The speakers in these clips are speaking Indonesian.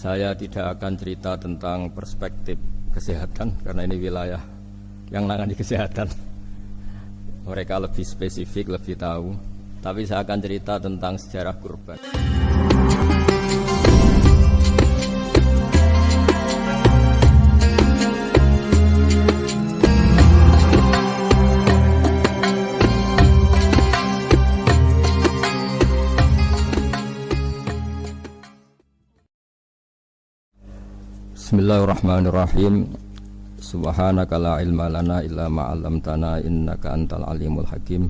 Saya tidak akan cerita tentang perspektif kesehatan karena ini wilayah yang nangani kesehatan. Mereka lebih spesifik, lebih tahu. Tapi saya akan cerita tentang sejarah kurban. Bismillahirrahmanirrahim. Subhanaka la ilma lana illa ma 'allamtana innaka antal alimul hakim.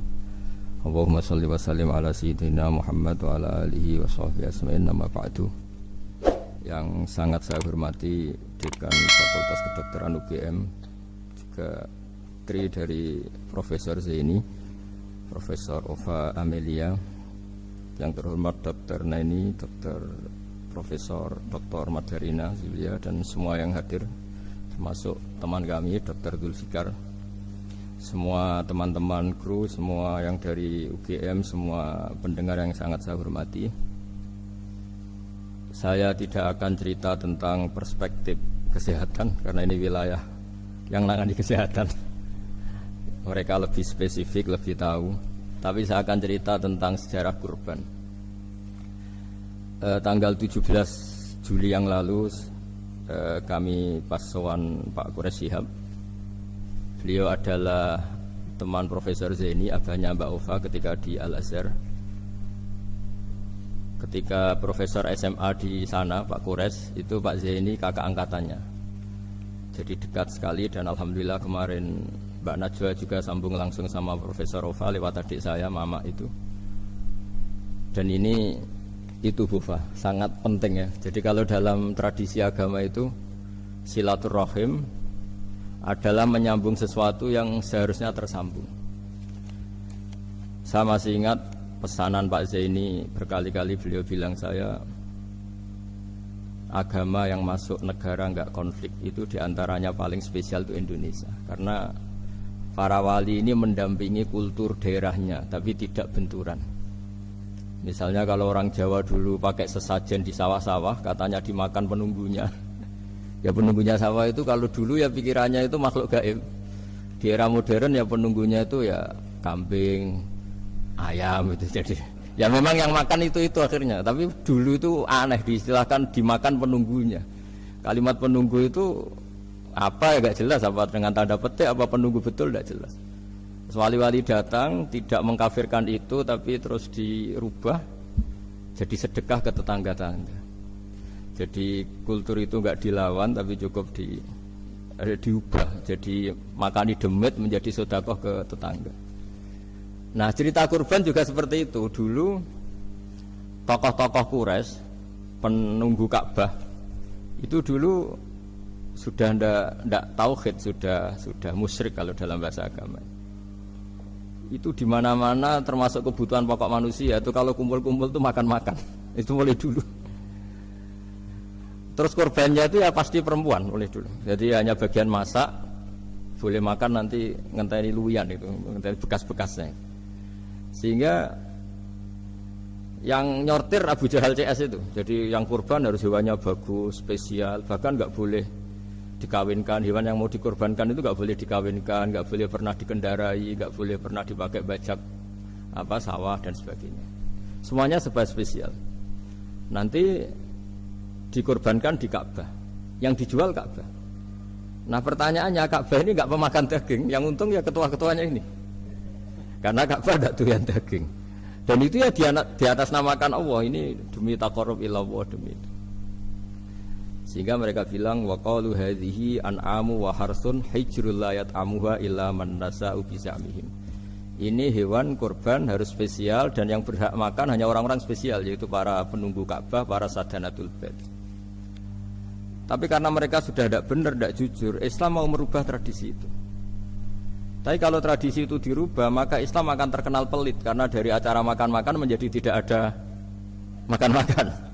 Allahumma shalli wa sallim ala sayyidina Muhammad wa ala alihi wa sahbihi ajmain. Amma ba'du. Yang sangat saya hormati Dekan Fakultas Kedokteran UGM, juga tri dari Profesor Zaini, Profesor Ova Amelia, yang terhormat Dr. Naini, Dr. Profesor Dr. Madharina Zulia, dan semua yang hadir, termasuk teman kami Dr. Zulfikar, semua teman-teman kru, semua yang dari UGM, semua pendengar yang sangat saya hormati. Saya tidak akan cerita tentang perspektif kesehatan karena ini wilayah yang nangani kesehatan. Mereka lebih spesifik, lebih tahu. Tapi saya akan cerita tentang sejarah kurban. Tanggal 17 Juli yang lalu kami pas sowan Pak Quraish Shihab. Beliau adalah teman Profesor Zaini, abahnya Mbak Ova ketika di Al-Azhar. Ketika Profesor SMA di sana, Pak Quraish, itu Pak Zaini kakak angkatannya. Jadi dekat sekali, dan alhamdulillah kemarin Mbak Najwa juga sambung langsung sama Profesor Ova lewat adik saya, Mama itu. Dan ini itu Bufa, sangat penting ya. Jadi kalau dalam tradisi agama itu silaturahim adalah menyambung sesuatu yang seharusnya tersambung. Saya masih ingat pesanan Pak Zaini, berkali-kali beliau bilang saya, agama yang masuk negara enggak konflik itu diantaranya paling spesial itu Indonesia, karena para wali ini mendampingi kultur daerahnya tapi tidak benturan. Misalnya kalau orang Jawa dulu pakai sesajen di sawah-sawah, katanya dimakan penunggunya. Ya penunggunya sawah itu kalau dulu ya pikirannya itu makhluk gaib. Di era modern ya penunggunya itu ya kambing, ayam itu. Jadi ya memang yang makan itu akhirnya. Tapi dulu itu aneh, diistilahkan dimakan penunggunya. Kalimat penunggu itu apa ya gak jelas, apa dengan tanda petik, apa penunggu betul gak jelas. Wali-wali datang tidak mengkafirkan itu, tapi terus dirubah jadi sedekah ke tetangga-tangga. Jadi kultur itu enggak dilawan tapi cukup diubah. Jadi makani demit menjadi sedekah ke tetangga. Nah, cerita kurban juga seperti itu. Dulu tokoh-tokoh Quraisy, penunggu Ka'bah, itu dulu sudah ndak tauhid, sudah musyrik kalau dalam bahasa agama. Itu di mana-mana termasuk kebutuhan pokok manusia itu kalau kumpul-kumpul itu makan-makan. Itu mulai dulu. Terus korbannya itu ya pasti perempuan mulai dulu. Jadi hanya bagian masak, boleh makan nanti ngenteni luwian itu, ngenteni bekas-bekasnya. Sehingga yang nyortir Abu Jahal CS itu. Jadi yang kurban harus hewannya bagus, spesial, bahkan nggak boleh dikawinkan. Hewan yang mau dikorbankan itu nggak boleh dikawinkan, nggak boleh pernah dikendarai, nggak boleh pernah dipakai bajak sawah dan sebagainya. Semuanya serba spesial. Nanti dikorbankan di Ka'bah, yang dijual Ka'bah. Nah pertanyaannya, Ka'bah ini nggak pemakan daging, yang untung ya ketua-ketuanya ini, karena Ka'bah tidak doyan daging. Dan itu ya di atas namakan Allah, ini demi taqarrub ila Allah, demi itu. Sehingga mereka bilang waqalu hadhihi an'amu wa harsun hijrul la yat'amuha illa man nasa'u bi za'mihim. Ini hewan kurban harus spesial dan yang berhak makan hanya orang-orang spesial, yaitu para penunggu Ka'bah, para sadanatul bait. Tapi karena mereka sudah tidak benar, tidak jujur, Islam mau merubah tradisi itu. Tapi kalau tradisi itu dirubah, maka Islam akan terkenal pelit, karena dari acara makan-makan menjadi tidak ada makan-makan.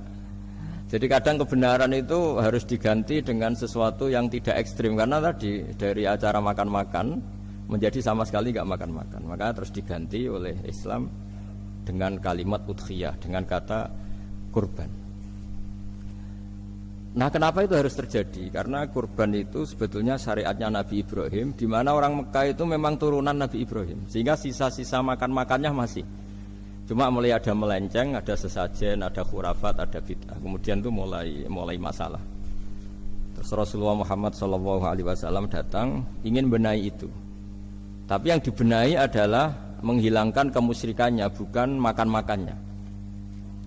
Jadi kadang kebenaran itu harus diganti dengan sesuatu yang tidak ekstrim, karena tadi dari acara makan-makan menjadi sama sekali nggak makan-makan. Maka terus diganti oleh Islam dengan kalimat udhiyah, dengan kata kurban. Nah, kenapa itu harus terjadi? Karena kurban itu sebetulnya syariatnya Nabi Ibrahim, di mana orang Mekah itu memang turunan Nabi Ibrahim, sehingga sisa-sisa makan-makannya masih. Cuma mulai ada melenceng, ada sesajen, ada khurafat, ada bid'ah. Kemudian itu mulai masalah. Terus Rasulullah Muhammad SAW datang ingin benahi itu. Tapi yang dibenahi adalah menghilangkan kemusyrikannya, bukan makan-makannya.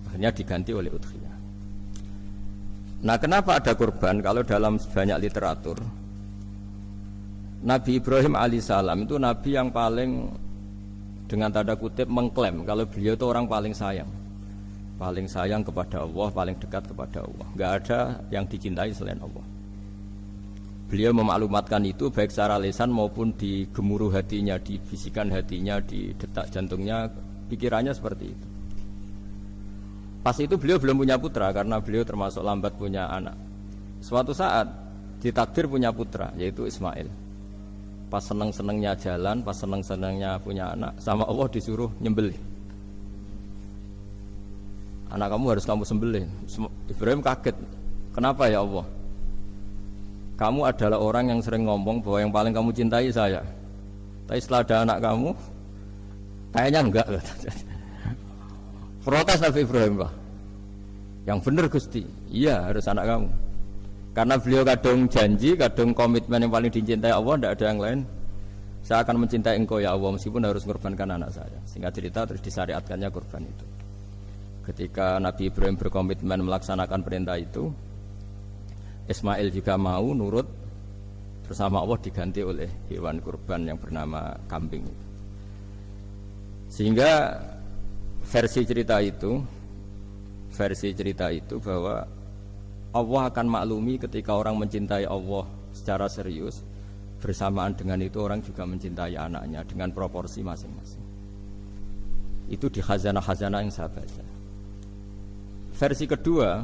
Akhirnya diganti oleh udhiyah. Nah, kenapa ada kurban? Kalau dalam banyak literatur, Nabi Ibrahim alaihissalam itu nabi yang paling, dengan tanda kutip, mengklaim kalau beliau itu orang paling sayang kepada Allah, paling dekat kepada Allah. Enggak ada yang dicintai selain Allah. Beliau memaklumatkan itu baik secara lisan maupun di gemuruh hatinya, di bisikan hatinya, di detak jantungnya, pikirannya seperti itu. Pas itu beliau belum punya putra karena beliau termasuk lambat punya anak. Suatu saat ditakdir punya putra, yaitu Ismail. Pas seneng-senengnya jalan, pas seneng-senengnya punya anak, sama Allah disuruh nyembelih. Anak kamu harus kamu sembelih. Ibrahim kaget. Kenapa ya Allah? Kamu adalah orang yang sering ngomong bahwa yang paling kamu cintai saya. Tapi setelah ada anak kamu, kayaknya enggak. Protes Nabi Ibrahim, Pak. Yang benar Gusti, iya harus anak kamu. Karena beliau kadung janji, kadung komitmen yang paling dicintai Allah, tidak ada yang lain. Saya akan mencintai engkau ya Allah, meskipun harus mengorbankan anak saya. Sehingga cerita terus disyariatkannya kurban itu. Ketika Nabi Ibrahim berkomitmen melaksanakan perintah itu, Ismail juga mau nurut, bersama Allah diganti oleh hewan kurban yang bernama kambing. Sehingga versi cerita itu bahwa Allah akan maklumi ketika orang mencintai Allah secara serius, bersamaan dengan itu orang juga mencintai anaknya dengan proporsi masing-masing. Itu di khazanah-khazanah yang saya baca. Versi kedua,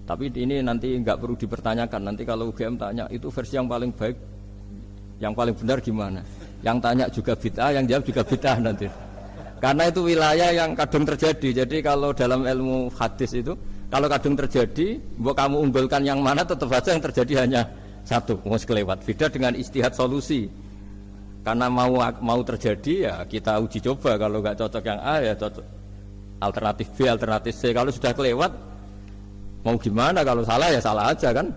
tapi ini nanti nggak perlu dipertanyakan, nanti kalau UGM tanya itu versi yang paling baik, yang paling benar gimana? Yang tanya juga bid'ah, yang jawab juga bid'ah nanti. Karena itu wilayah yang kadung terjadi. Jadi kalau dalam ilmu hadis itu, kalau kadung terjadi, mau kamu unggulkan yang mana, tetap saja yang terjadi hanya satu, mau kelewat. Beda dengan istihad solusi. Karena mau terjadi ya kita uji coba. Kalau nggak cocok yang A ya cocok alternatif B, alternatif C. Kalau sudah kelewat, mau gimana? Kalau salah ya salah aja kan.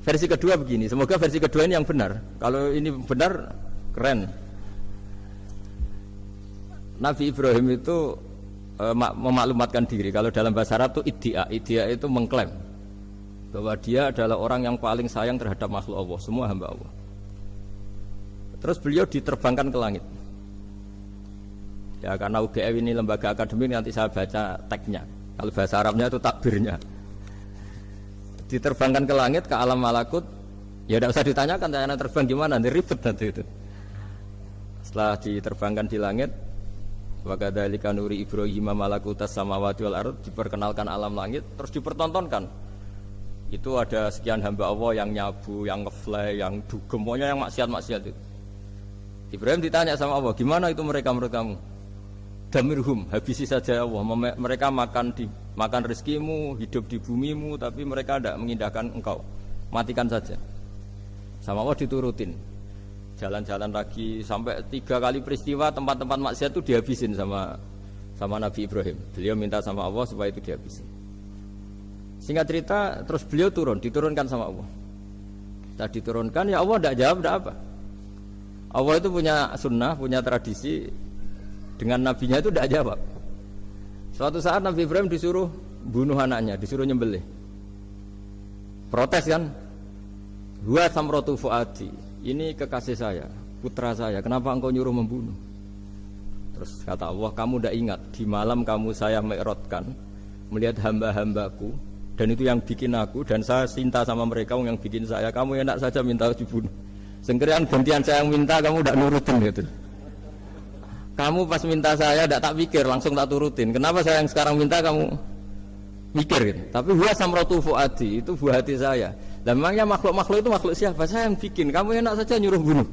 Versi kedua begini. Semoga versi kedua ini yang benar. Kalau ini benar, keren. Nabi Ibrahim itu memaklumatkan diri. Kalau dalam bahasa Arab itu iddia itu mengklaim bahwa dia adalah orang yang paling sayang terhadap makhluk Allah, semua hamba Allah. Terus beliau diterbangkan ke langit. Ya karena UGM ini lembaga akademik, nanti saya baca teksnya. Kalau bahasa Arabnya itu takbirnya. Diterbangkan ke langit, ke alam malakut. Ya tidak usah ditanyakan, tanya terbang gimana, nanti ribet nanti itu. Setelah diterbangkan di langit, wa kadzalika nuri Ibrahim malakutas samawati wal ardh, diperkenalkan alam langit, terus dipertontonkan. Itu ada sekian hamba Allah yang nyabu, yang ngefly, yang dugem, pokoknya yang maksiat-maksiat itu. Ibrahim ditanya sama Allah, gimana itu mereka menurut kamu? Damirhum, habisi saja Allah. Mereka makan rezekimu, hidup di bumimu, tapi mereka tidak mengindahkan engkau. Matikan saja. Sama Allah diturutin. Jalan-jalan lagi sampai 3 kali peristiwa tempat-tempat maksiat itu dihabisin sama Nabi Ibrahim. Beliau minta sama Allah supaya itu dihabisin. Singkat cerita, terus beliau diturunkan sama Allah. Setelah diturunkan, ya Allah tidak jawab, tidak apa. Allah itu punya sunnah, punya tradisi, dengan nabinya itu tidak jawab. Suatu saat Nabi Ibrahim disuruh bunuh anaknya, disuruh nyembelih. Protes kan? Huwa samratu fuadi. Ini kekasih saya, putra saya. Kenapa engkau nyuruh membunuh? Terus kata Allah, kamu tidak ingat di malam kamu saya mi'rajkan melihat hamba-hambaku, dan itu yang bikin aku, dan saya cinta sama mereka yang bikin saya. Kamu enak saja minta dibunuh. Sengkerian gantian saya yang minta, kamu tidak nurutin gitu. Kamu pas minta saya tidak tak pikir, langsung tak turutin. Kenapa saya yang sekarang minta kamu mikir gitu. Tapi huwa samratu fuadi, itu buah hati saya. Dan memangnya makhluk-makhluk itu makhluk siapa? Saya yang bikin. Kamu enak saja nyuruh bunuh.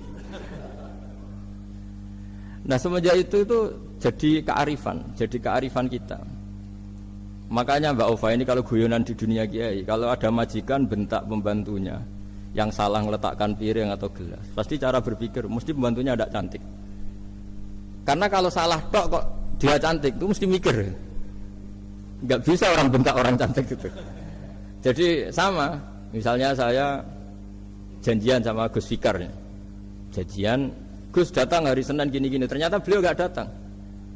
Nah semenjak itu jadi kearifan kita. Makanya Mbak Ova ini kalau guyonan di dunia kiai, kalau ada majikan bentak pembantunya yang salah meletakkan piring atau gelas, pasti cara berpikir mesti pembantunya tidak cantik. Karena kalau salah tok kok dia cantik, itu mesti mikir. Nggak bisa orang bentak orang cantik gitu. Jadi sama, misalnya saya janjian sama Gus Fikar, janjian Gus datang hari Senin gini-gini, ternyata beliau nggak datang.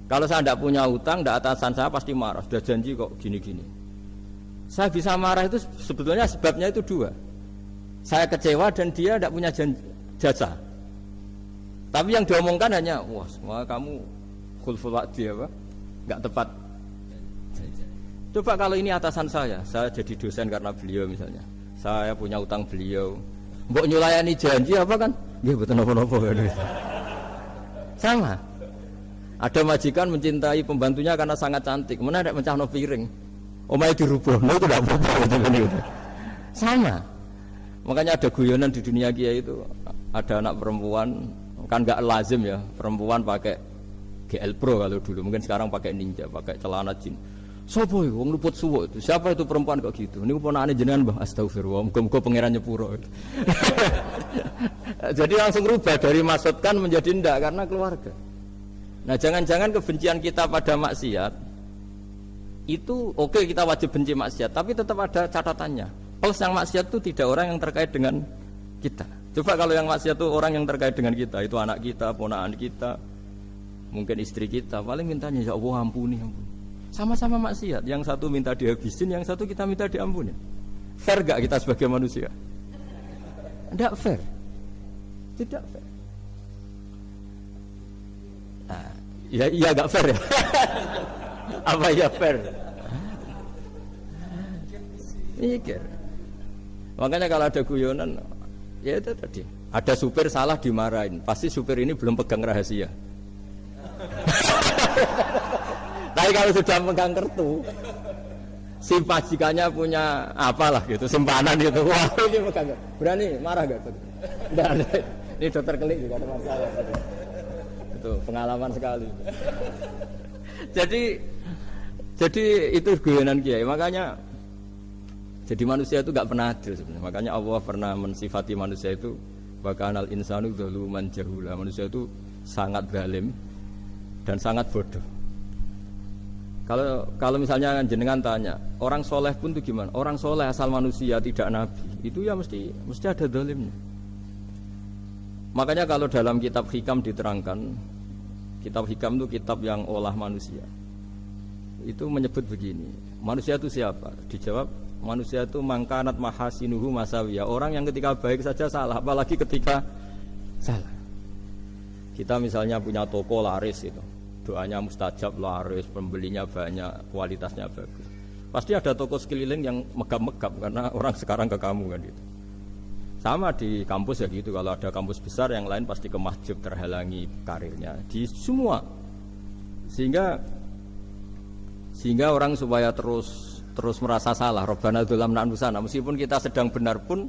Kalau saya tidak punya utang, tidak atasan saya pasti marah. Sudah janji kok gini-gini. Saya bisa marah itu sebetulnya sebabnya itu dua. Saya kecewa dan dia tidak punya jasa. Tapi yang diomongkan hanya, wah semua kamu khulful wa'di apa? Nggak tepat. Coba kalau ini atasan saya jadi dosen karena beliau misalnya. Saya punya utang beliau. Mbok nyulayani janji apa kan? Nggih mboten napa-napa. Sama. Ada majikan mencintai pembantunya karena sangat cantik, mana ada mencahno piring, omahe dirubah, itu tidak apa-apa. Sama. Makanya ada guyonan di dunia kiai itu, ada anak perempuan, kan nggak lazim ya, perempuan pakai GL Pro kalau dulu, mungkin sekarang pakai Ninja, pakai celana jeans. Sopo ya, wong luput suwo itu, siapa itu perempuan kok gitu? Ini ponakane jenengan Mbah, astagfirullah, muga-muga pangeran nyepuro. Jadi langsung rubah dari maksudkan menjadi ndak karena keluarga. Nah jangan-jangan kebencian kita pada maksiat itu oke, kita wajib benci maksiat, tapi tetap ada catatannya. Plus yang maksiat itu tidak orang yang terkait dengan kita. Coba kalau yang maksiat itu orang yang terkait dengan kita, itu anak kita, ponakan kita, mungkin istri kita, paling mintanya ya Allah ampuni, ampuni. Sama-sama maksiat, yang satu minta dihabisin, yang satu kita minta diampuni. Fair gak kita sebagai manusia? Tidak fair. Tidak fair. Nah, iya gak fair ya? Apa ya fair? Mikir. Makanya kalau ada guyonan, ya itu tadi. Ada supir salah dimarahin, pasti supir ini belum pegang rahasia. Tapi kalau sudah pegang kartu, si majikannya punya apalah gitu, simpanan gitu. Wah ini pegang, berani marah gak tuh? Tidak ada. Ini dokter kelik juga ada masalah. Itu pengalaman sekali. Jadi itu guyonan kiai. Makanya jadi manusia itu gak pernah adil sebenarnya. Makanya Allah pernah mensifati manusia itu bakanal insanu dzaluman jahula. Manusia itu sangat zalim dan sangat bodoh. Kalau misalnya jenengan tanya, orang soleh pun itu gimana? Orang soleh asal manusia tidak nabi, itu ya mesti ada zalimnya. Makanya kalau dalam kitab Hikam diterangkan, kitab Hikam itu kitab yang olah manusia. Itu menyebut begini, manusia itu siapa? Dijawab, manusia itu mangkanat mahasinuhu masawiyah. Orang yang ketika baik saja salah, apalagi ketika salah. Kita misalnya punya toko laris itu, doanya mustajab, laris, pembelinya banyak, kualitasnya bagus. Pasti ada toko sekeliling yang megap-megap karena orang sekarang ke kamu kan gitu. Sama di kampus ya gitu, kalau ada kampus besar yang lain pasti kemahjub, terhalangi karirnya di semua. Sehingga orang supaya terus merasa salah, Rabbana dzalamna anfusana, meskipun kita sedang benar pun.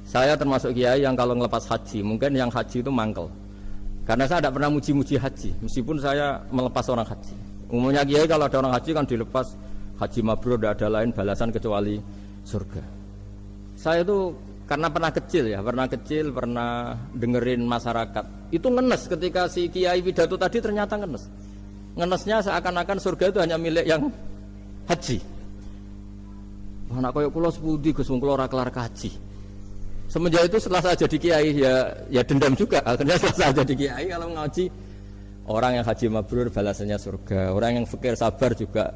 Saya termasuk kiai yang kalau ngelepas haji, mungkin yang haji itu mangkel. Karena saya tidak pernah muji-muji haji, meskipun saya melepas orang haji. Umumnya kiai kalau ada orang haji kan dilepas haji mabrur, tidak ada lain balasan kecuali surga. Saya itu karena pernah kecil, pernah dengerin masyarakat. Itu ngenes ketika si kiai pidato tadi ternyata ngenes. Ngenesnya seakan-akan surga itu hanya milik yang haji. Anak koyok kula sepudi Gus wong kula ora kelar kaji. Semenjak itu setelah saya jadi kiai ya dendam juga. Akhirnya setelah saya jadi kiai kalau ngaji orang yang haji mabrur balasannya surga, orang yang fakir sabar juga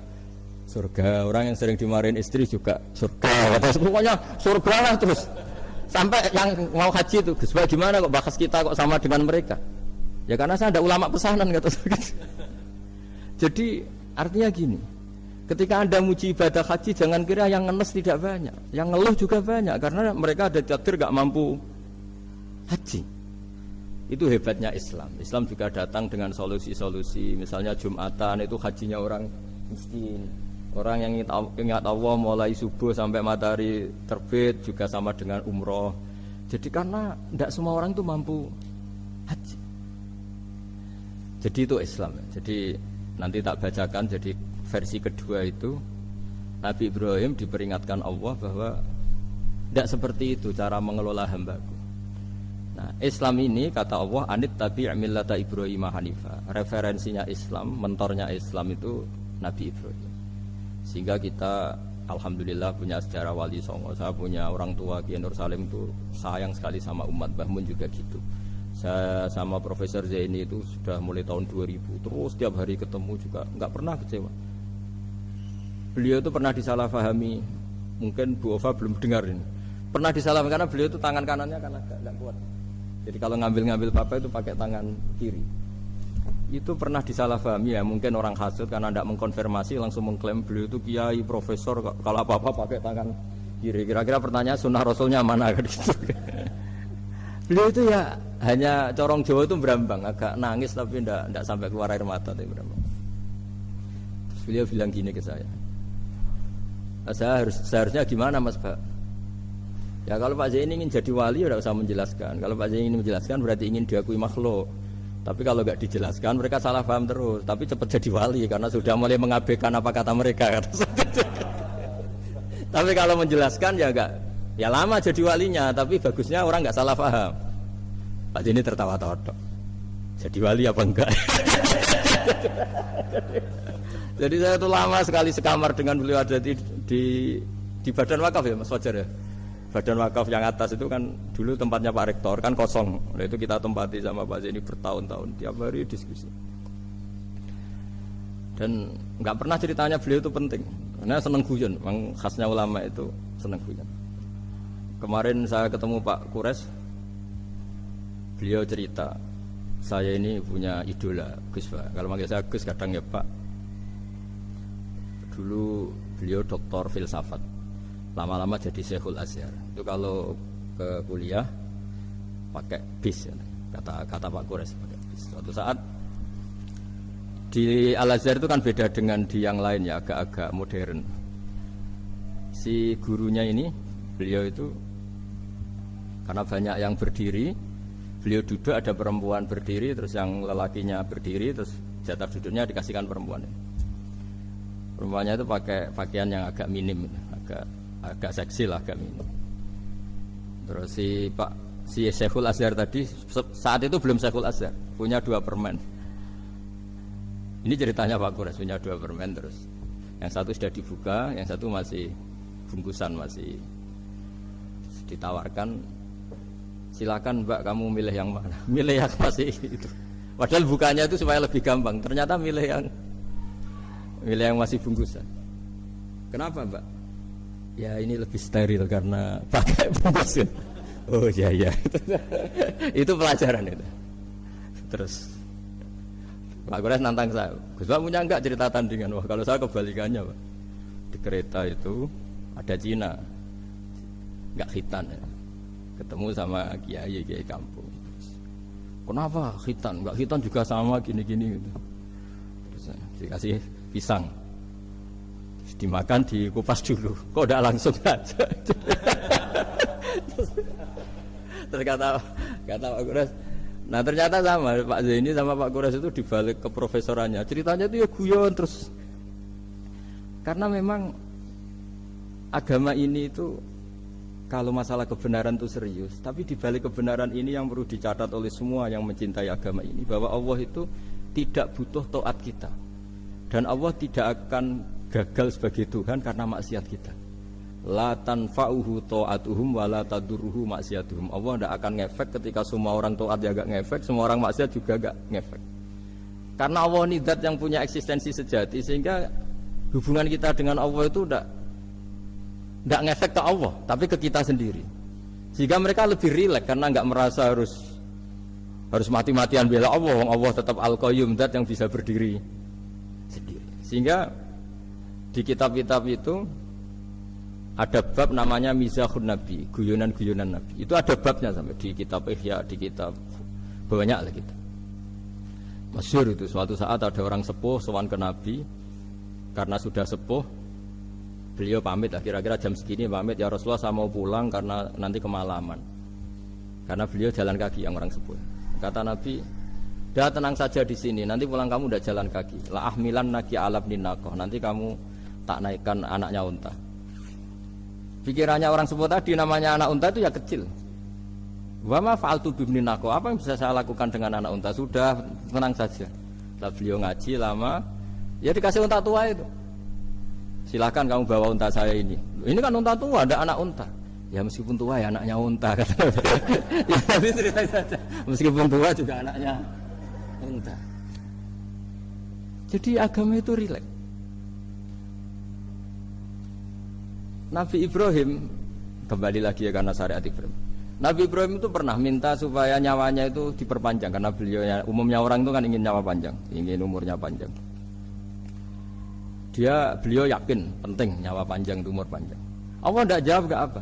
surga, orang yang sering dimarahin istri juga surga. Terus pokoknya surga lah terus. Sampai yang mau haji itu, Gus gimana kok bahas kita kok sama dengan mereka? Ya karena saya ada ulama pesanan kata saya. Jadi artinya gini, ketika Anda muji ibadah haji, jangan kira yang ngenes tidak banyak, yang ngeluh juga banyak karena mereka ada takdir gak mampu haji. Itu hebatnya Islam. Islam juga datang dengan solusi-solusi. Misalnya Jumatan itu hajinya orang miskin, orang yang ingat Allah mulai subuh sampai matahari terbit juga sama dengan umroh. Jadi karena tidak semua orang itu mampu haji. Jadi itu Islam. Jadi nanti tak bacakan. Jadi versi kedua itu Nabi Ibrahim diperingatkan Allah bahwa tidak seperti itu cara mengelola hambaku. Nah, Islam ini kata Allah anit tabi' millata Ibrahim hanifa. Referensinya Islam, mentornya Islam itu Nabi Ibrahim. Sehingga kita alhamdulillah punya sejarah wali songo. Saya punya orang tua Kiai Nur Salim itu sayang sekali sama umat. Mbah Mun juga gitu. Saya sama Profesor Zaini itu sudah mulai tahun 2000 terus tiap hari ketemu juga nggak pernah kecewa. Beliau itu pernah disalahpahami, mungkin Bu Ova belum dengar ini. Pernah disalahpahami karena beliau itu tangan kanannya kan agak kuat. Jadi kalau ngambil papa itu pakai tangan kiri. Itu pernah disalahpahami ya, mungkin orang hasud karena tidak mengkonfirmasi langsung mengklaim beliau itu kiai profesor kalau apa-apa pakai tangan kiri. Kira-kira pertanyaan sunnah rasulnya mana gitu. Beliau itu ya hanya corong Jawa itu berambang, agak nangis tapi tidak sampai keluar air mata tapi berambang. Terus beliau bilang gini ke saya. Seharusnya gimana Mas Pak? Ya kalau Pak Zaini ingin jadi wali tidak usah menjelaskan. Kalau Pak Zaini ingin menjelaskan berarti ingin diakui makhluk. Tapi kalau nggak dijelaskan mereka salah paham terus. Tapi cepat jadi wali karena sudah mulai mengabaikan apa kata mereka. Tapi kalau menjelaskan ya enggak. Ya lama jadi walinya, tapi bagusnya orang nggak salah paham. Pak Zaini tertawa-tawa. Jadi wali apa enggak? Jadi saya itu lama sekali sekamar dengan beliau ada di badan wakaf ya Mas Fajar ya. Badan wakaf yang atas itu kan dulu tempatnya Pak Rektor kan kosong. Nah itu kita tempati sama Pak Zaini bertahun-tahun tiap hari diskusi. Dan nggak pernah ceritanya beliau itu penting. Karena seneng guyon, memang khasnya ulama itu seneng guyon. Kemarin saya ketemu Pak Kures, beliau cerita, saya ini punya idola Gus Pak. Kalau manggil saya Gus kadang ya Pak. Dulu beliau doktor filsafat, lama-lama jadi Syekhul Azhar. Itu kalau ke kuliah pakai bis, ya. kata Pak Kures pakai bis. Suatu saat di Al Azhar itu kan beda dengan di yang lain ya, agak-agak modern. Si gurunya ini, beliau itu karena banyak yang berdiri, beliau duduk ada perempuan berdiri, terus yang lelakinya berdiri, terus jatah duduknya dikasihkan perempuan. Perempuannya itu pakai pakaian yang agak minim, agak seksi lah, agak minim. Terus si Syekhul Azhar tadi saat itu belum Syekhul Azhar, punya 2 permen. Ini ceritanya Pak Kures punya 2 permen, terus yang satu sudah dibuka, yang satu masih bungkusan, masih ditawarkan. Silakan Mbak kamu milih yang mana? Milih yang masih itu. Padahal bukanya itu supaya lebih gampang. Ternyata milih yang masih bungkusan. Kenapa Mbak? Ya ini lebih steril karena pakai bungkusan. Oh iya. Itu pelajaran itu. Terus Pak Kures nantang saya. Gus Pak punya enggak cerita tandingan? Wah kalau saya kebalikannya Pak. Di kereta itu ada Cina, enggak khitan ya. Ketemu sama kiai kampung. Kenapa khitan? Enggak khitan juga sama gini-gini gitu. Terus dikasih pisang. Terus dimakan, dikupas dulu. Kok udah langsung aja? Terus kata Pak Kures, nah ternyata sama Pak Zaini sama Pak Kures itu dibalik ke profesorannya. Ceritanya itu ya guyon terus. Karena memang agama ini itu kalau masalah kebenaran itu serius, tapi dibalik kebenaran ini yang perlu dicatat oleh semua yang mencintai agama ini, bahwa Allah itu tidak butuh taat kita, dan Allah tidak akan gagal sebagai Tuhan karena maksiat kita. La tanfa'uhu ta'atuhum wa la tadurruhu maksiatuhum. Allah tidak akan ngefek ketika semua orang taat ya gak ngefek, semua orang maksiat juga gak ngefek. Karena Allah ini zat yang punya eksistensi sejati, sehingga hubungan kita dengan Allah itu tidak ngefek ke Allah, tapi ke kita sendiri. Sehingga mereka lebih rileks karena nggak merasa harus mati-matian bela Allah. Allah tetap Al-Qayyum, zat yang bisa berdiri sendiri. Sehingga di kitab-kitab itu ada bab namanya Mizahun Nabi, guyonan-guyonan Nabi. Itu ada babnya sampai di kitab Ihya, di kitab banyak lah kita. Masyhur itu suatu saat ada orang sepuh sowan ke Nabi karena sudah sepuh. Beliau pamit lah, kira-kira jam segini pamit, ya Rasulullah saya mau pulang karena nanti kemalaman. Karena beliau jalan kaki yang orang sepuh. Kata Nabi, dah tenang saja di sini, nanti pulang kamu udah jalan kaki. La ahmilan naki alab ninakoh, nanti kamu tak naikkan anaknya unta. Pikirannya orang semua tadi namanya anak unta itu ya kecil. Wa ma fa'altu bibni naqo, apa yang bisa saya lakukan dengan anak unta? Sudah, tenang saja. Setelah beliau ngaji lama, ya dikasih unta tua itu. Silakan kamu bawa unta saya ini. Ini kan unta tua, ada anak unta. Ya meskipun tua ya anaknya unta. Ya tapi cerita saja. Meskipun tua juga anaknya unta. Jadi agama itu rileks. Nabi Ibrahim, kembali lagi ya karena syariat Ibrahim. Nabi Ibrahim itu pernah minta supaya nyawanya itu diperpanjang karena beliau umumnya orang itu kan ingin nyawa panjang, ingin umurnya panjang. Beliau yakin penting nyawa panjang itu umur panjang. Allah tidak jawab gak apa.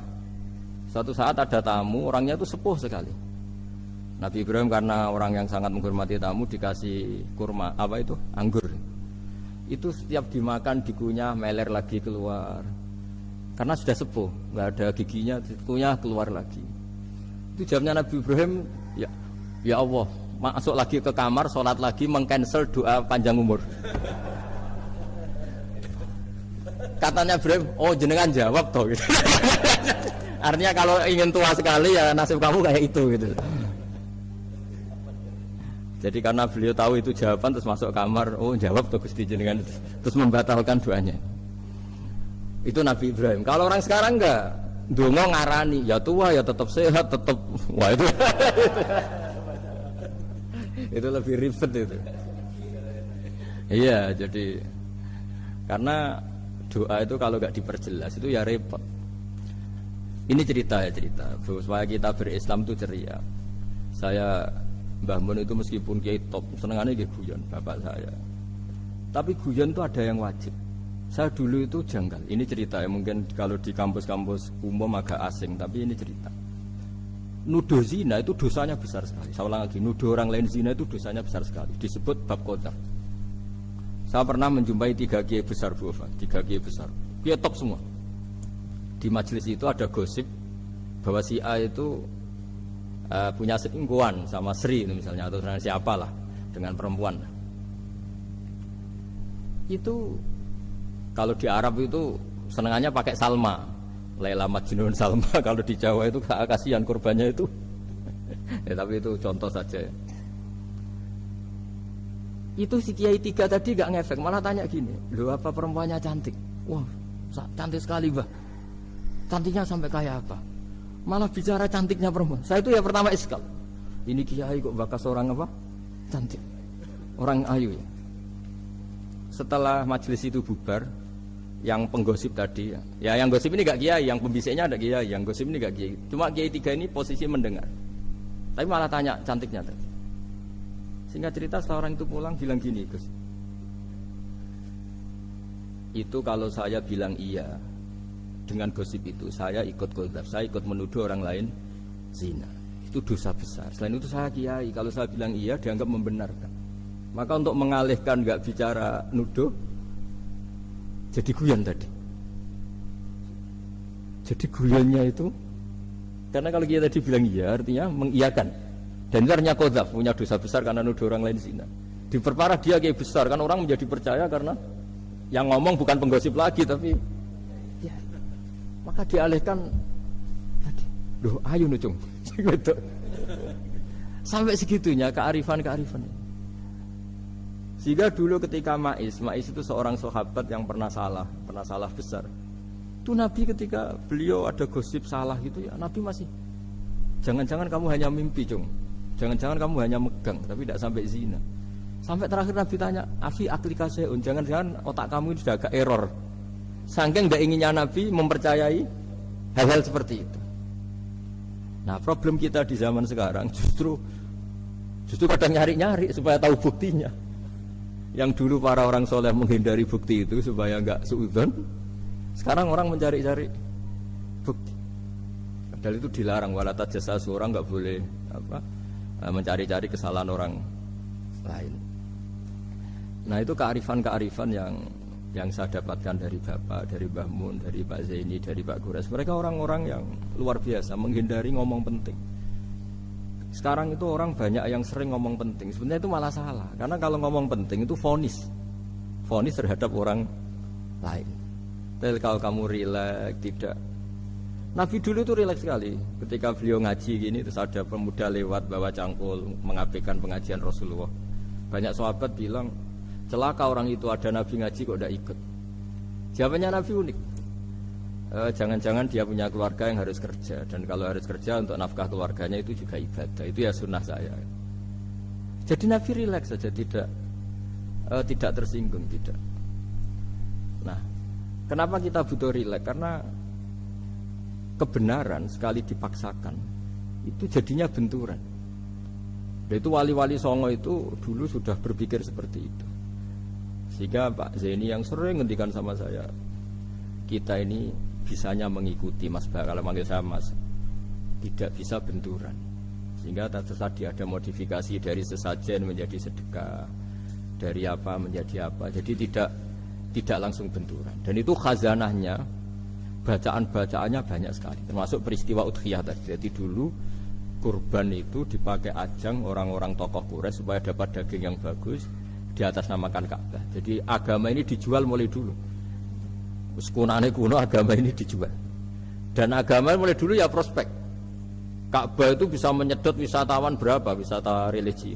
Suatu saat ada tamu, orangnya itu sepuh sekali. Nabi Ibrahim karena orang yang sangat menghormati tamu dikasih kurma, apa itu? Anggur. Itu setiap dimakan dikunyah meler lagi keluar. Karena sudah sepuh, nggak ada giginya, dikunyah keluar lagi. Itu jawabnya Nabi Ibrahim, ya Allah, masuk lagi ke kamar, sholat lagi, mengcancel doa panjang umur. Katanya Ibrahim, oh jenengan jawab toh gitu. Artinya kalau ingin tua sekali ya nasib kamu kayak itu gitu. Jadi karena beliau tahu itu jawaban terus masuk kamar, oh jawab toh Gusti jenengan, terus membatalkan doanya. Itu Nabi Ibrahim. Kalau orang sekarang enggak, dongo ngarani, ya tua ya tetap sehat, tetap wah itu. Itu lebih ribet itu. Iya, jadi karena doa itu kalau nggak diperjelas itu ya repot. Ini cerita supaya kita berislam itu ceria. Saya Mbah Mun itu meskipun kiai top senengannya dia guyon bapak saya. Tapi guyon itu ada yang wajib. Saya dulu itu janggal. Ini cerita ya mungkin kalau di kampus-kampus umum agak asing tapi ini cerita. Nuduh zina itu dosanya besar sekali. Saya ulang lagi, nuduh orang lain zina itu dosanya besar sekali. Disebut bab qadzaf. Saya pernah menjumpai 3 kiai besar Bu Ova, 3 kiai besar. Kiai top semua. Di majelis itu ada gosip bahwa si A itu punya selingkuhan sama Sri itu misalnya atau dengan siapalah dengan perempuan. Itu kalau di Arab itu senengannya pakai Salma, Laila Majnun Salma. Kalau di Jawa itu kasihan korbannya itu. Ya, tapi itu contoh saja. Itu si Kiai 3 tadi gak ngefek, malah tanya gini, loh apa perempuannya cantik? Wah cantik sekali Mbah. Cantiknya sampai kayak apa? Malah bicara cantiknya perempuan. Saya itu ya pertama iskal. Ini Kiai kok bakas orang apa? Cantik. Orang ayu ya. Setelah majelis itu bubar, yang penggosip tadi ya yang gosip ini gak Kiai, yang pembisiknya ada Kiai, yang gosip ini gak Kiai. Cuma Kiai 3 ini posisi mendengar. Tapi malah tanya cantiknya tadi. Sehingga cerita setelah orang itu pulang bilang gini, Gus. Itu kalau saya bilang iya dengan gosip itu, saya ikut qadzaf, saya ikut menuduh orang lain zina. Itu dosa besar. Selain itu saya kiai, kalau saya bilang iya dianggap membenarkan. Maka untuk mengalihkan nggak bicara nuduh, jadi guyon tadi. Jadi guyonnya itu, karena kalau kita tadi bilang iya, artinya mengiyakan. Dan itu artinya qadzaf, punya dosa besar karena nuduh orang lain zina. Diperparah dia kiai besar, kan orang menjadi percaya karena yang ngomong bukan penggosip lagi, tapi ya, maka dialihkan tadi. Duh, ayo nucung. Sampai segitunya kearifan. Sehingga dulu ketika Ma'is itu seorang sahabat yang pernah salah besar. Itu Nabi ketika beliau ada gosip salah gitu ya, Nabi masih jangan-jangan kamu hanya mimpi, Cung. Jangan-jangan kamu hanya megang, tapi tidak sampai zina. Sampai terakhir Nabi tanya, Afi aklika syai'un, jangan-jangan otak kamu sudah agak error. Saking tidak inginnya Nabi mempercayai hal-hal seperti itu. Nah problem kita di zaman sekarang justru kadang nyari-nyari supaya tahu buktinya. Yang dulu para orang soleh menghindari bukti itu supaya enggak suudzon, sekarang orang mencari-cari bukti. Padahal itu dilarang, wala tajassasu, orang enggak boleh mencari-cari kesalahan orang lain. Nah itu kearifan yang saya dapatkan dari Bapak, dari Mbah Mun, dari Pak Zaini, dari Pak Gores. Mereka orang-orang yang luar biasa menghindari ngomong penting. Sekarang itu orang banyak yang sering ngomong penting. Sebenarnya itu malah salah. Karena kalau ngomong penting itu vonis terhadap orang lain. Tel kalau kamu rileks, tidak. Nabi dulu itu rileks sekali. Ketika beliau ngaji gini, terus ada pemuda lewat bawa cangkul mengabaikan pengajian Rasulullah. Banyak sahabat bilang, celaka orang itu ada Nabi ngaji kok tidak ikut. Jawabannya Nabi unik. Jangan-jangan dia punya keluarga yang harus kerja, dan kalau harus kerja untuk nafkah keluarganya itu juga ibadah. Itu ya sunnah saya. Jadi Nabi rileks saja, tidak tersinggung, tidak. Nah, kenapa kita butuh rileks? Karena kebenaran sekali dipaksakan itu jadinya benturan. Dan itu wali-wali Songo itu dulu sudah berpikir seperti itu. Sehingga Pak Zaini yang sering ngendikan sama saya, kita ini bisanya mengikuti Mas Ba, kalau manggil saya Mas, tidak bisa benturan. Sehingga tadi ada modifikasi dari sesajen menjadi sedekah, dari apa menjadi apa. Jadi tidak langsung benturan. Dan itu khazanahnya, bacaan-bacaannya banyak sekali, termasuk peristiwa Udhiyah tadi. Jadi dulu kurban itu dipakai ajang orang-orang tokoh Quraisy supaya dapat daging yang bagus, di atas namakan Ka'bah. Jadi agama ini dijual mulai dulu. Kunane kuno agama ini dijual. Dan agama mulai dulu ya prospek. Ka'bah itu bisa menyedot wisatawan berapa, wisata religi.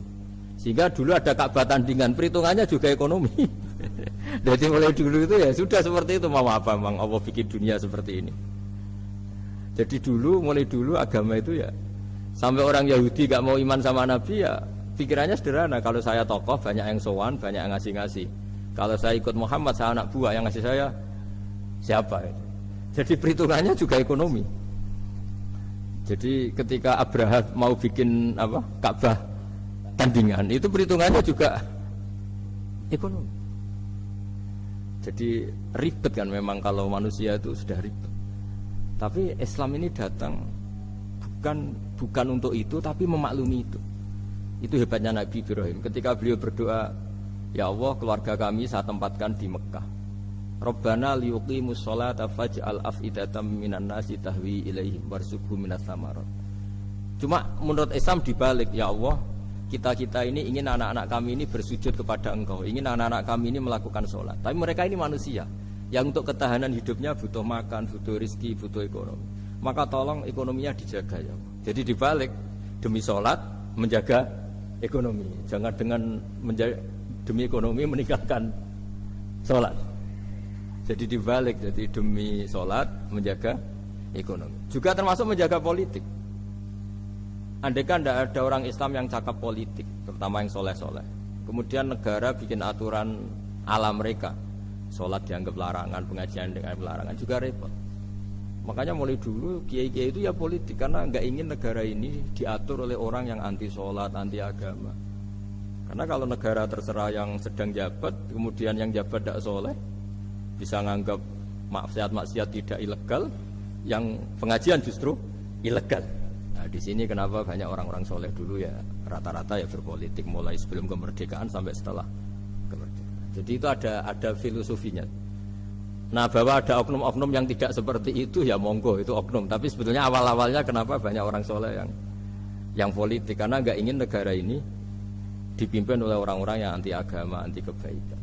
Sehingga dulu ada Ka'bah tandingan, perhitungannya juga ekonomi. Jadi mulai dulu itu ya sudah seperti itu. Mau apa memang Allah bikin dunia seperti ini. Jadi mulai dulu agama itu ya, sampai orang Yahudi gak mau iman sama Nabi ya pikirannya sederhana. Kalau saya tokoh banyak yang sowan, banyak yang ngasih-ngasih. Kalau saya ikut Muhammad, saya anak buah, yang ngasih saya siapa? Jadi perhitungannya juga ekonomi. Jadi ketika Abraha mau bikin Ka'bah tandingan, itu perhitungannya juga ekonomi. Jadi ribet kan memang kalau manusia itu sudah ribet. Tapi Islam ini datang bukan untuk itu, tapi memaklumi itu. Itu hebatnya Nabi Ibrahim. Ketika beliau berdoa, ya Allah, keluarga kami saya tempatkan di Mekah. Rabbana liyuqimus sholata faj'al af'idatam minan nasi tahwi ilaihim warzuqhum minas samarat. Cuma menurut Islam dibalik, ya Allah, kita ini ingin anak-anak kami ini bersujud kepada Engkau, ingin anak-anak kami ini melakukan sholat. Tapi mereka ini manusia yang untuk ketahanan hidupnya butuh makan, butuh rizki, butuh ekonomi. Maka tolong ekonominya dijaga ya Allah. Jadi dibalik, demi sholat menjaga ekonomi. Jangan dengan demi ekonomi meninggalkan sholat. Jadi dibalik, jadi demi sholat menjaga ekonomi. Juga termasuk menjaga politik. Andaikan tidak ada orang Islam yang cakap politik, terutama yang soleh-soleh, kemudian negara bikin aturan ala mereka, sholat dianggap larangan, pengajian dengan larangan, juga repot. Makanya mulai dulu kiai-kiai itu ya politik, karena nggak ingin negara ini diatur oleh orang yang anti sholat, anti agama. Karena kalau negara terserah yang sedang jabat, kemudian yang jabat tidak soleh, bisa nganggap maksiat-maksiat tidak ilegal, yang pengajian justru ilegal. Nah, di sini kenapa banyak orang-orang soleh dulu ya rata-rata ya berpolitik mulai sebelum kemerdekaan sampai setelah kemerdekaan. Jadi itu ada filosofinya. Nah, bahwa ada oknum-oknum yang tidak seperti itu ya monggo, itu oknum. Tapi sebetulnya awal-awalnya kenapa banyak orang soleh yang politik, karena nggak ingin negara ini dipimpin oleh orang-orang yang anti agama, anti kebaikan.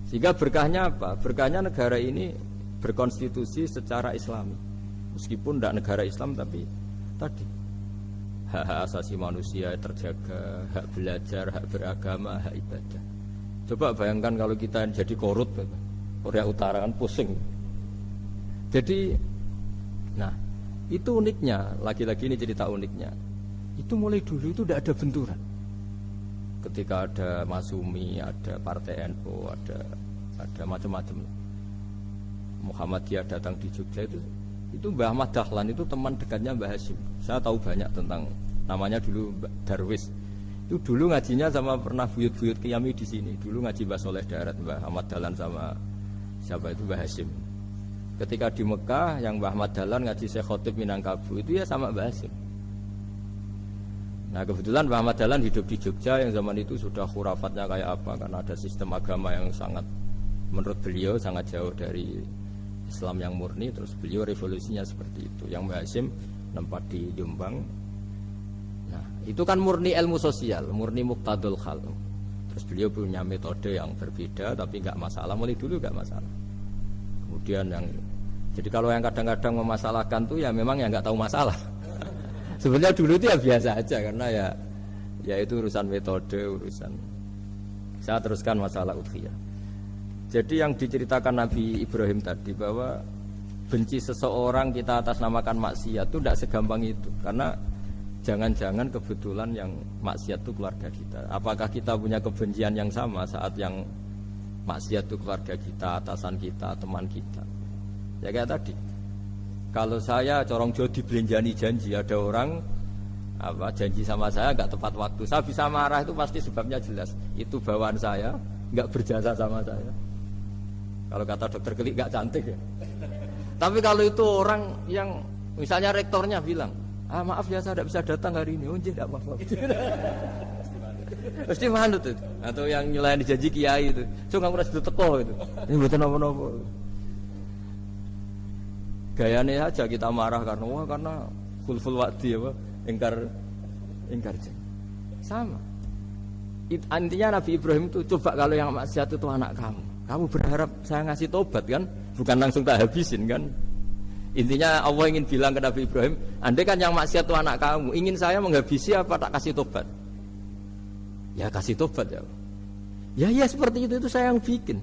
Sehingga berkahnya apa? Berkahnya negara ini berkonstitusi secara Islami. Meskipun tidak negara Islam, tapi tadi hak asasi manusia terjaga, hak belajar, hak beragama, hak ibadah. Coba bayangkan kalau kita jadi korut, Korea Utara kan pusing. Jadi, nah itu uniknya, lagi-lagi ini cerita uniknya. Itu mulai dulu itu tidak ada benturan. Ketika ada Masumi, ada Partai NU, ada macam-macam. Muhammadiyah datang di Jogja itu Mbah Ahmad Dahlan itu teman dekatnya Mbah Hasyim. Saya tahu banyak tentang, namanya dulu Darwis. Itu dulu ngajinya sama pernah buyut-buyut Qiyami di sini. Dulu ngaji Mbah Soleh Darat, Mbah Ahmad Dahlan sama siapa itu Mbah Hasyim. Ketika di Mekah yang Mbah Ahmad Dahlan ngaji Syekh Khotib Minangkabau itu ya sama Mbah Hasyim. Nah kebetulan Mbah Ahmad Dahlan hidup di Jogja yang zaman itu sudah khurafatnya kayak apa, karena ada sistem agama yang sangat, menurut beliau sangat jauh dari Islam yang murni. Terus beliau revolusinya seperti itu. Yang Mbah Hasyim nempat di Jombang. Nah itu kan murni ilmu sosial, murni muqtadul khal. Terus beliau punya metode yang berbeda, tapi nggak masalah, mulai dulu nggak masalah. Kemudian yang jadi kalau yang kadang-kadang memasalahkan tuh ya memang yang nggak tahu masalah. Sebenarnya dulu itu ya biasa aja karena ya itu urusan metode, urusan. Saya teruskan masalah udhiyah. Jadi yang diceritakan Nabi Ibrahim tadi bahwa benci seseorang kita atasnamakan maksiat itu tidak segampang itu karena jangan-jangan kebetulan yang maksiat itu keluarga kita. Apakah kita punya kebencian yang sama saat yang maksiat itu keluarga kita, atasan kita, teman kita? Ya kayak tadi. Kalau saya corong Jawa dibelenjani janji, ada orang janji sama saya nggak tepat waktu, saya bisa marah itu pasti sebabnya jelas. Itu bawaan saya nggak berjasa sama saya. Kalau kata dokter Kelik nggak cantik ya. Tapi kalau itu orang yang misalnya rektornya bilang, maaf ya saya tidak bisa datang hari ini, tidak apa-apa. Pasti manut itu. Atau yang nyelain janji kiai itu, so nggak merasa teko itu. Ini bukan apa-apa. Gayanya aja kita marah karena full wadi apa ingkar janji. Sama. Intinya Nabi Ibrahim itu coba kalau yang maksiat itu anak kamu berharap saya ngasih tobat kan, bukan langsung tak habisin kan. Intinya Allah ingin bilang ke Nabi Ibrahim, andai kan yang maksiat itu anak kamu, ingin saya menghabisi apa tak kasih tobat? Ya kasih tobat ya. Ya seperti itu saya yang bikin.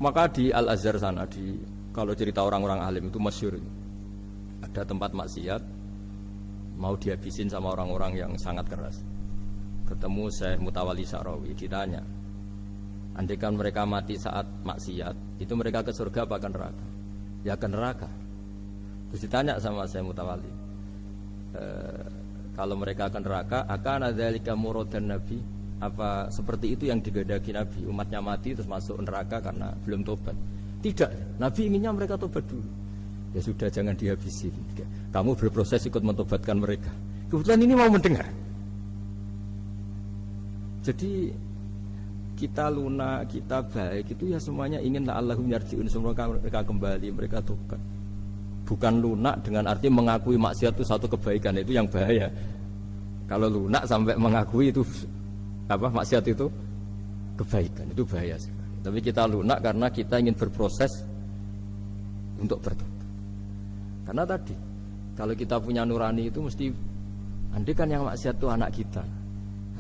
Maka di Al Azhar sana kalau cerita orang-orang alim itu masyhur. Ada tempat maksiat mau dihabisin sama orang-orang yang sangat keras. Ketemu Syekh Mutawalli Sa'rawi, ditanya, andaikan mereka mati saat maksiat, itu mereka ke surga apa ke neraka? Ya ke neraka. Terus ditanya sama Syekh Mutawalli, kalau mereka ke neraka, akan adzalika muradan Nabi? Apa seperti itu yang digedaki Nabi? Umatnya mati terus masuk neraka karena belum tobat? Tidak, Nabi inginnya mereka tobat dulu. Ya sudah, jangan dihabisin. Kamu berproses ikut mentobatkan mereka. Kebetulan ini mau mendengar. Jadi kita lunak, kita baik itu ya semuanya ingin la'allahum yarji'un, semoga mereka kembali, mereka tobat. Bukan lunak dengan arti mengakui maksiat itu satu kebaikan, itu yang bahaya. Kalau lunak sampai mengakui itu maksiat itu kebaikan, itu bahaya sekali. Tapi kita lunak karena kita ingin berproses untuk bertobat. Karena tadi kalau kita punya nurani itu mesti, andai kan yang maksiat itu anak kita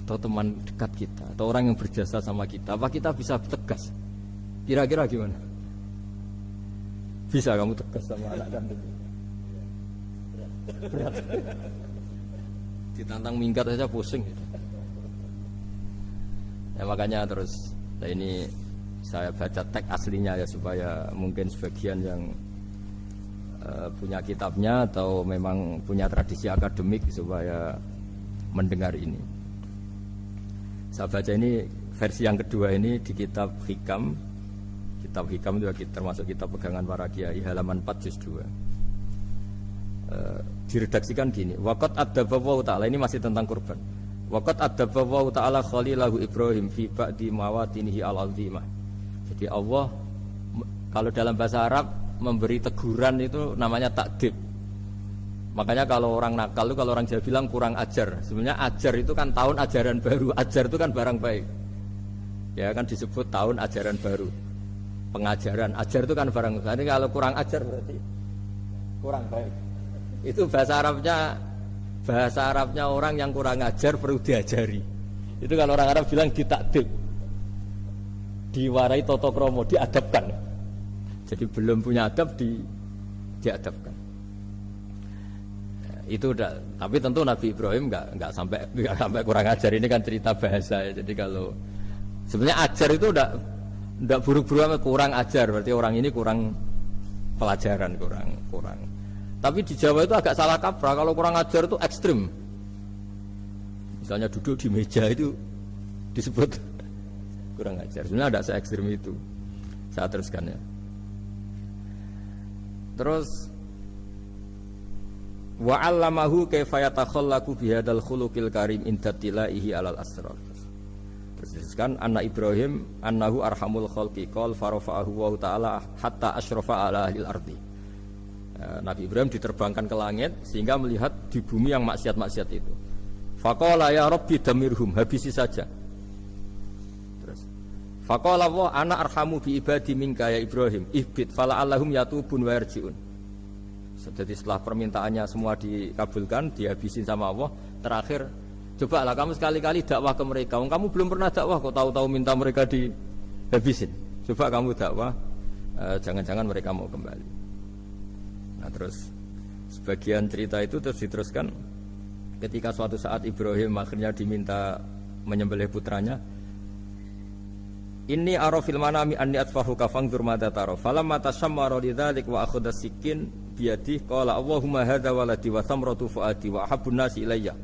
atau teman dekat kita atau orang yang berjasa sama kita, apa kita bisa tegas? Kira-kira gimana? Bisa kamu tegas sama anak kandung? Berat. Ditantang minggat saja pusing. Ya makanya terus ini saya baca teks aslinya ya supaya mungkin sebagian yang punya kitabnya atau memang punya tradisi akademik supaya mendengar ini. Saya baca ini versi yang kedua ini di kitab Hikam. Kitab Hikam itu termasuk kitab pegangan para kiai, halaman 4 juz 2. Diredaksikan gini, waqat adzabahu ta'ala, ini masih tentang kurban. Waqat adzabahu ta'ala khalilahu Ibrahim fi ba'di mawatinihi al-azimah. Jadi Allah kalau dalam bahasa Arab memberi teguran itu namanya takdib. Makanya kalau orang nakal itu, kalau orang Jawa bilang kurang ajar. Sebenarnya ajar itu kan tahun ajaran baru. Ajar itu kan barang baik. Ya kan disebut tahun ajaran baru. Pengajaran, ajar itu kan barang baik. Jadi kalau kurang ajar berarti kurang baik. Itu bahasa Arabnya orang yang kurang ajar perlu diajari. Itu kalau orang Arab bilang ditakdib. Diwarai toto kromo, diadabkan. Jadi belum punya adab diadabkan. Itu udah, tapi tentu Nabi Ibrahim nggak sampai kurang ajar. Ini kan cerita bahasa ya. Jadi kalau sebenarnya ajar itu udah buruk-buruk, kurang ajar berarti orang ini kurang pelajaran, kurang. Tapi di Jawa itu agak salah kaprah. Kalau kurang ajar itu ekstrim. Misalnya duduk di meja itu disebut kurang ajar. Sebenarnya ada se-ekstrim itu. Saya teruskan ya. Terus wa 'allamahu kaifa yatakhallaqu bihadzal khuluqil karim inda tilaihi alal asrar. Terus kan anak Ibrahim annahu arhamul khalqi qol farafa'ahu wa ta'ala hatta asyrafa ala ahli ardi. Nabi Ibrahim diterbangkan ke langit sehingga melihat di bumi yang maksiat-maksiat itu. Faqala ya rabbi damirhum, habisi saja. Terus Faqala wa ana arhamu bi ibadi minka ya Ibrahim ihbit fala allahum yatubun wa yarjiun. Jadi setelah permintaannya semua dikabulkan, dihabisin sama Allah, terakhir cobalah kamu sekali-kali dakwah ke mereka. Kamu belum pernah dakwah kok tahu-tahu minta mereka dihabisin. Coba kamu dakwah, jangan-jangan mereka mau kembali. Nah terus sebagian cerita itu terus diteruskan ketika suatu saat Ibrahim akhirnya diminta menyembelih putranya. Inni arafil manami anni atfahuka fangdur madza tara. Falamma tashammara lidzalik wa akhadha sikin biyadihi qala Allahumma hadza waladi wa thamratu fuadi wa ahabbun nasi ilayya.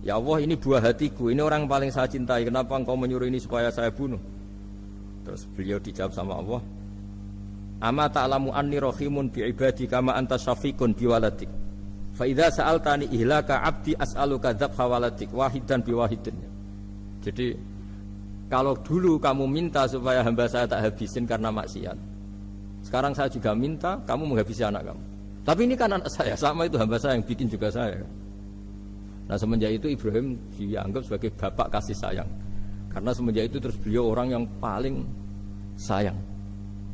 Ya Allah, ini buah hatiku, ini orang paling saya cintai. Kenapa engkau menyuruh ini supaya saya bunuh? Terus beliau dijawab sama Allah, ama ta'lamu anni rahimun bi ibadi kama anta syafiqun bi waladik. Fa idza sa'altani ihlaka 'abdi as'aluka dzabha waladik wahidan bi wahidin. Jadi kalau dulu kamu minta supaya hamba saya tak habisin karena maksiat, sekarang saya juga minta kamu menghabisi anak kamu. Tapi ini kan anak saya, sama itu hamba saya yang bikin juga saya. Nah semenjak itu Ibrahim dianggap sebagai bapak kasih sayang. Karena semenjak itu terus beliau orang yang paling sayang.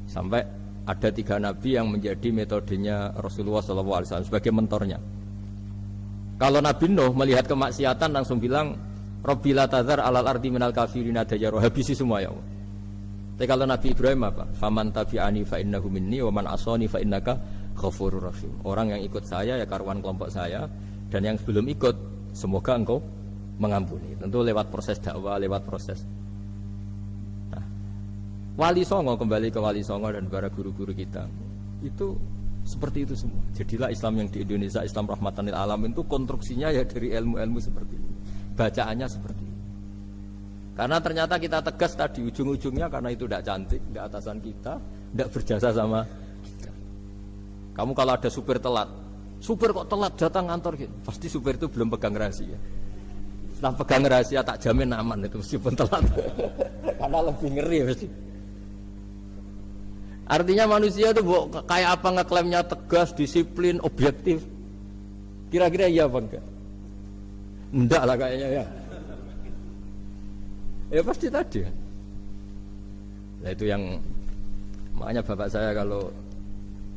Sampai ada 3 nabi yang menjadi metodenya Rasulullah SAW sebagai mentornya. Kalau Nabi Nuh melihat kemaksiatan langsung bilang, Rabbi la tadzar alal ardi minal kafirina dayyara, habisi semua ya Allah. Tapi kalau Nabi Ibrahim apa? Faman tabi'ani fa innahu minni wa man asani fa innaka ghafurur rahim. Orang yang ikut saya ya karuan kelompok saya, dan yang belum ikut semoga engkau mengampuni. Tentu lewat proses dakwah, lewat proses. Nah, Wali Songo, kembali ke Wali Songo dan para guru-guru kita, itu seperti itu semua. Jadilah Islam yang di Indonesia, Islam rahmatan lil alamin, itu konstruksinya ya dari ilmu-ilmu seperti ini. Bacaannya seperti ini. Karena ternyata kita tegas tadi ujung-ujungnya karena itu tidak cantik, tidak atasan kita, tidak berjasa sama kita. Kamu kalau ada supir telat, supir kok telat datang kantor gitu, pasti supir itu belum pegang rahasia. Setelah pegang rahasia tak jamin aman itu meskipun telat. Karena lebih ngeri pasti. Artinya manusia itu kayak apa ngeklaimnya tegas, disiplin, objektif. Kira-kira iya apa enggak? Enggak lah kayaknya ya. Ya pasti tadi. Nah itu yang makanya bapak saya kalau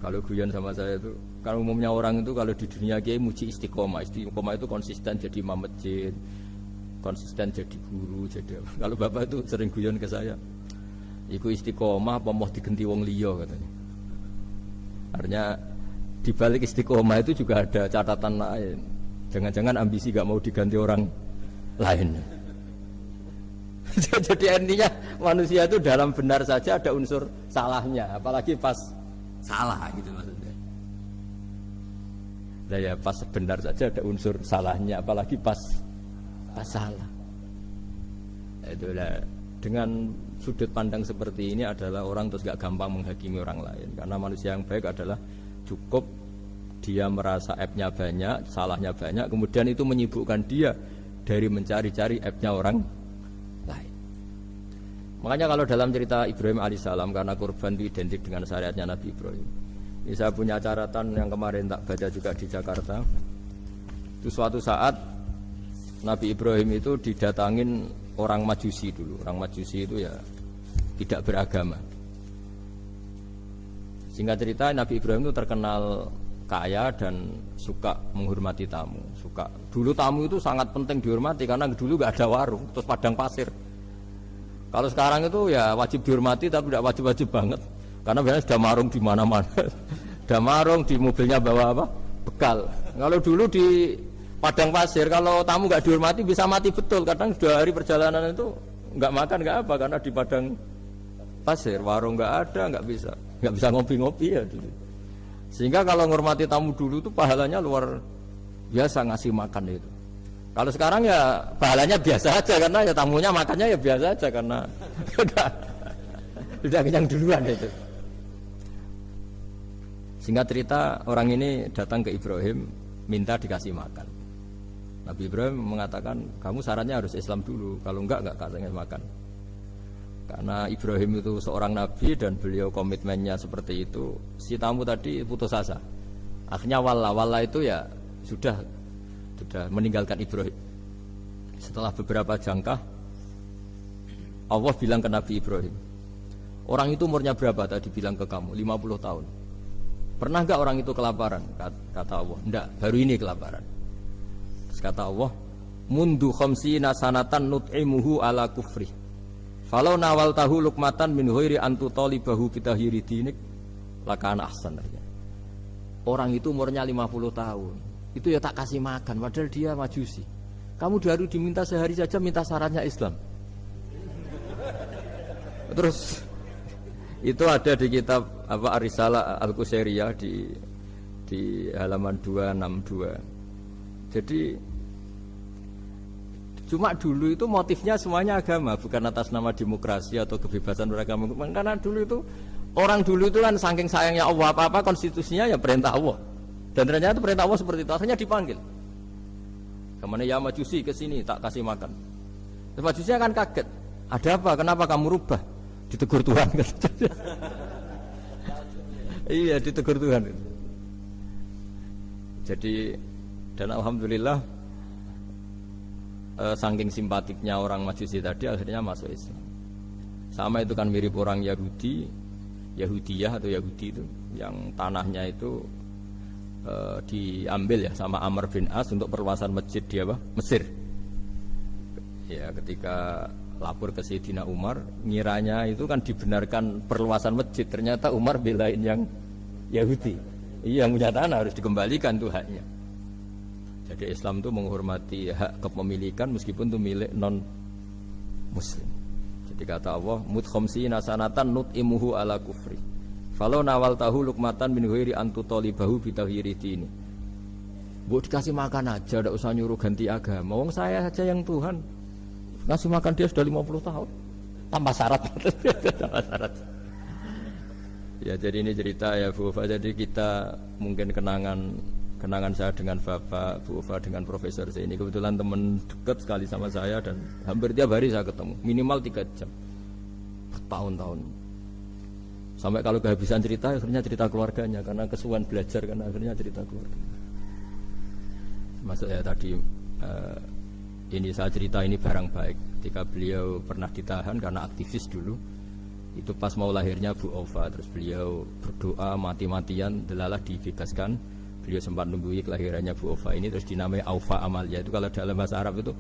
guyon sama saya itu, kalau umumnya orang itu kalau di dunia kiai muji istiqomah. Istiqomah itu konsisten jadi imam masjid, konsisten jadi guru, jadi apa. Kalau bapak itu sering guyon ke saya, iku istiqomah apa mau digenti wong liya katanya. Artinya di balik istiqomah itu juga ada catatan lain. Jangan-jangan ambisi gak mau diganti orang lain. Jadi intinya manusia itu dalam benar saja ada unsur salahnya, apalagi pas salah gitu maksudnya. Nah ya pas benar saja ada unsur salahnya, apalagi pas salah. Itulah dengan sudut pandang seperti ini adalah orang terus gak gampang menghakimi orang lain. Karena manusia yang baik adalah cukup dia merasa aibnya banyak, salahnya banyak, kemudian itu menyibukkan dia dari mencari-cari aibnya orang lain. Makanya kalau dalam cerita Ibrahim alaihissalam, karena kurban itu identik dengan syariatnya Nabi Ibrahim. Ini saya punya catatan yang kemarin tak baca juga di Jakarta. Itu suatu saat Nabi Ibrahim itu didatangin orang Majusi dulu. Orang Majusi itu ya tidak beragama. Singkat cerita Nabi Ibrahim itu terkenal kaya dan suka menghormati tamu. Dulu tamu itu sangat penting dihormati karena dulu nggak ada warung, terus padang pasir. Kalau sekarang itu ya wajib dihormati tapi tidak wajib-wajib banget. Karena biasanya sudah marung di mana-mana. Sudah marung di mobilnya bawa apa? Bekal. Kalau dulu di padang pasir kalau tamu nggak dihormati bisa mati betul. Kadang sudah hari perjalanan itu nggak makan nggak apa karena di padang pasir warung nggak ada, nggak bisa ngopi-ngopi ya dulu. Sehingga kalau menghormati tamu dulu itu pahalanya luar biasa ngasih makan itu. Kalau sekarang ya pahalanya biasa aja karena ya tamunya makannya ya biasa aja karena udah kenyang duluan itu. Singkat cerita orang ini datang ke Ibrahim minta dikasih makan. Nabi Ibrahim mengatakan kamu syaratnya harus Islam dulu, kalau enggak kasih makan. Karena Ibrahim itu seorang nabi dan beliau komitmennya seperti itu. Si tamu tadi putus asa. Akhirnya wala itu ya sudah meninggalkan Ibrahim. Setelah beberapa jangkah Allah bilang ke Nabi Ibrahim, orang itu umurnya berapa tadi bilang ke kamu? 50 tahun. Pernah enggak orang itu kelaparan? Kata Allah, enggak, baru ini kelaparan. Terus kata Allah, mundu khamsina sanatan nut'imuhu ala kufri. Falau nawal tahu lukmatan min ghairi antu talibahu bitahiri dinik lakana ahsan. Orang itu umurnya 50 tahun. Itu ya tak kasih makan, padahal dia majusi. Kamu baru diminta sehari saja minta syaratnya Islam. Terus itu ada di kitab apa Ar-Risalah Al-Qusairiyah di halaman 262. Jadi cuma dulu itu motifnya semuanya agama, bukan atas nama demokrasi atau kebebasan beragama. Karena dulu itu orang dulu itu kan saking sayangnya Allah, apa-apa konstitusinya ya perintah Allah. Dan ternyata perintah Allah seperti itu, akhirnya dipanggil. Kemana ya majusi ke sini tak kasih makan. Terus majusi akan kaget. Ada apa? Kenapa kamu rubah? Ditegur Tuhan. Iya, ditegur Tuhan. Jadi dan alhamdulillah saking simpatiknya orang majusi tadi akhirnya masuk Islam. Sama itu kan mirip orang Yahudiyah atau Yahudi itu yang tanahnya itu diambil ya sama Amr bin As untuk perluasan masjid di apa? Mesir. Ya, ketika lapor ke Sayyidina Umar, ngiranya itu kan dibenarkan perluasan masjid, ternyata Umar belain yang Yahudi. Iya, yang punya tanah harus dikembalikan tuh haknya. Jadi Islam itu menghormati hak kepemilikan meskipun itu milik non muslim. Jadi kata Allah, mut khamsina sanatan nut'imuhu ala kufri. Falau nawal tahu lukmatan min ghairi antu talibahu bitahiri dini. Bu dikasih makan aja, tidak usah nyuruh ganti agama. Wong saya saja yang Tuhan ngasih makan dia sudah 50 tahun tanpa syarat. Tanpa syarat. Ya jadi ini cerita ya Bu Ufa. Jadi kita mungkin kenangan saya dengan Bapak, Bu Ufa dengan Profesor saya ini kebetulan teman dekat sekali sama saya dan hampir tiap hari saya ketemu minimal 3 jam bertahun-tahun. Sampai kalau kehabisan cerita, akhirnya cerita keluarganya karena kesuwan belajar, karena akhirnya cerita keluarga. Maksud saya tadi ini saya cerita ini barang baik. Ketika beliau pernah ditahan karena aktivis dulu, itu pas mau lahirnya Bu Ova, terus beliau berdoa mati-matian, delalah dibebaskan. Beliau sempat nunggu kelahirannya Bu Ova ini, terus dinamai Aufa Amalia. Itu kalau dalam bahasa Arab itu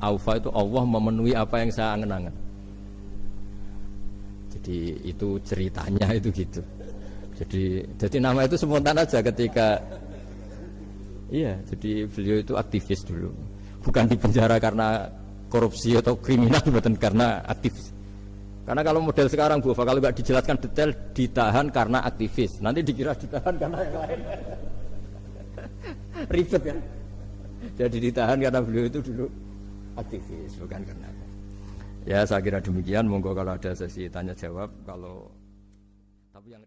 Aufa itu Allah memenuhi apa yang saya angen-angen. Jadi itu ceritanya itu gitu. Jadi nama itu spontan aja ketika iya, jadi beliau itu aktivis dulu. Bukan di penjara karena korupsi atau kriminal, bukan karena aktivis. Karena kalau model sekarang Bu, kalau nggak dijelaskan detail ditahan karena aktivis, nanti dikira ditahan karena yang lain. Ribet kan? Jadi ditahan karena beliau itu dulu aktivis, bukan karena apa. Ya saya kira demikian. Monggo kalau ada sesi tanya jawab, kalau tapi yang